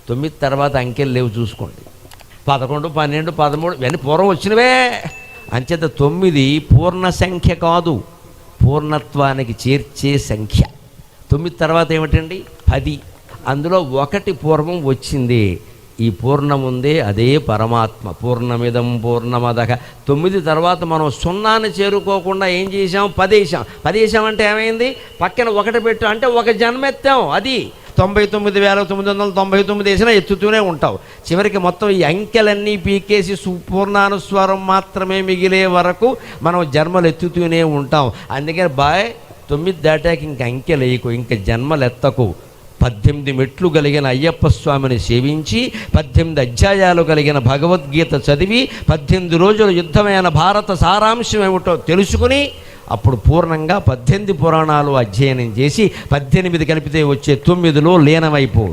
9 తర్వాత అంకెలు లేవు చూసుకోండి. 11, 12, 13 ఇవన్నీ పూర్వం వచ్చినవే. అంచేత 9 పూర్ణ సంఖ్య కాదు, పూర్ణత్వానికి చేర్చే సంఖ్య. 9 తర్వాత ఏమిటండి? 10. అందులో 1 పూర్వం వచ్చింది. ఈ పూర్ణం ఉందే అదే పరమాత్మ. పూర్ణమిదం పూర్ణమదః. 9 తర్వాత మనం 0ని చేరుకోకుండా ఏం చేసాం? 10 వేసాం. 10 వేసామంటే ఏమైంది? పక్కన 1 పెట్టాం అంటే ఒక జన్మెత్తాం. అది 99,999 వేసినా ఎత్తుతూనే ఉంటావు. చివరికి మొత్తం ఈ అంకెలన్నీ పీకేసి పూర్ణానుస్వారం మాత్రమే మిగిలే వరకు మనం జన్మలు ఎత్తుతూనే ఉంటాం. అందుకని 9 దాటాక ఇంక అంకెలు వేయకు, ఇంక జన్మలు ఎత్తకు. 18 మెట్లు కలిగిన అయ్యప్ప స్వామిని సేవించి 18 అధ్యాయాలు కలిగిన భగవద్గీత చదివి 18 రోజుల యుద్ధమైన భారత సారాంశం ఏమిటో తెలుసుకుని అప్పుడు పూర్ణంగా 18 పురాణాలు అధ్యయనం చేసి 18 కలిపితే వచ్చే 9లో లీనమైపో.